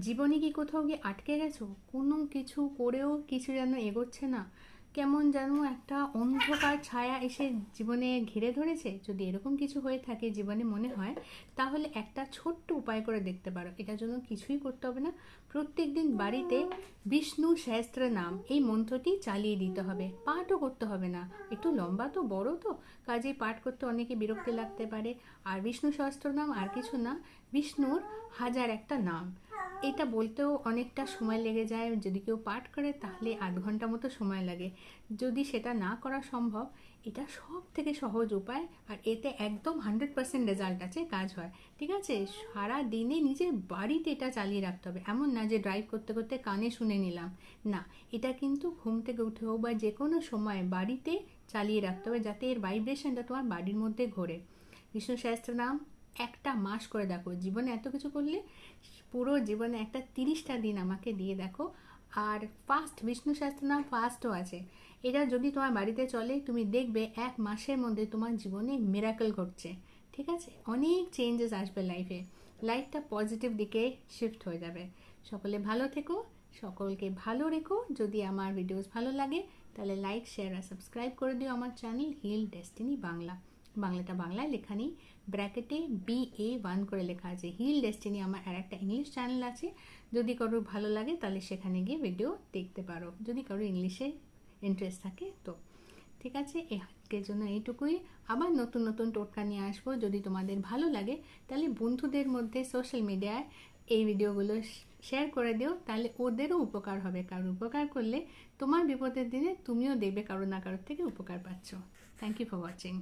জীবনে কি কোথাও গিয়ে আটকে গেছো? কোনো কিছু করেও কিছু যেন এগোচ্ছে না, কেমন যেন একটা অন্ধকার ছায়া এসে জীবনে ঘিরে ধরেছে? যদি এরকম কিছু হয়ে থাকে জীবনে মনে হয়, তাহলে একটা ছোট্ট উপায় করে দেখতে পারো। এটার জন্য কিছুই করতে হবে না। প্রত্যেক দিন বাড়িতে বিষ্ণু সহস্র নাম এই মন্ত্রটি চালিয়ে দিতে হবে। পাঠও করতে হবে না, একটু লম্বা তো, বড় তো, কাজেই পাঠ করতে অনেকে বিরক্তি লাগতে পারে। আর বিষ্ণু সহস্র নাম আর কিছু না, বিষ্ণুর হাজার একটা নাম। এটা বলতেও অনেকটা সময় লেগে যায়। যদি কেউ পাঠ করে তাহলে 8 ঘন্টা মতো সময় লাগে। যদি সেটা না করা সম্ভব, এটা সব থেকে সহজ উপায়, আর এতে একদম 100% রেজাল্ট আছে, কাজ হয়। ঠিক আছে, সারা দিনে নিজের বাড়িতে এটা চালিয়ে রাখতে হবে। এমন না যে ড্রাইভ করতে করতে কানে শুনে নিলাম, না, এটা কিন্তু ঘুম থেকে উঠে হোক বা যে কোনো সময় বাড়িতে চালিয়ে রাখতে হবে, যাতে এর ভাইব্রেশনটা তোমার বাড়ির মধ্যে ঘোরে। বিষ্ণু সহস্র নাম একটা মাস করে দেখো, জীবনে এত কিছু করলে। পুরো জীবনে একটা 30টা দিন আমাকে দিয়ে দেখো। আর ফাস্ট বিষ্ণু সহস্র নাম ফাস্টও আছে। এটা যদি তোমার বাড়িতে চলে, তুমি দেখবে 1 মাসের মধ্যে তোমার জীবনে মিরাকল ঘটছে। ঠিক আছে, অনেক চেঞ্জেস আসবে লাইফে, লাইফটা পজিটিভ দিকে শিফট হয়ে যাবে। সকলে ভালো থেকো, সকলকে ভালো রেখো। যদি আমার ভিডিওস ভালো লাগে তাহলে লাইক, শেয়ার আর সাবস্ক্রাইব করে দিও আমার চ্যানেল হিল ডেস্টিনি বাংলা। বাংলাটা বাংলায় লেখা নেই, ব্র্যাকেটে BA1 করে লেখা আছে। হিল ডেস্টিনি আমার আর একটা ইংলিশ চ্যানেল আছে, যদি কারো ভালো লাগে তাহলে সেখানে গিয়ে ভিডিও দেখতে পারো, যদি কারো ইংলিশে ইন্টারেস্ট থাকে তো। ঠিক আছে, আজকের জন্য এইটুকুই। আবার নতুন নতুন টোটকা নিয়ে আসবো। যদি তোমাদের ভালো লাগে তাহলে বন্ধুদের মধ্যে সোশ্যাল মিডিয়ায় এই ভিডিওগুলো শেয়ার করে দিও, তাহলে ওদেরও উপকার হবে। কারো উপকার করলে তোমার বিপদের দিনে তুমিও দেখবে কারো না কারোর থেকে উপকার পাচ্ছ। Thank you for watching.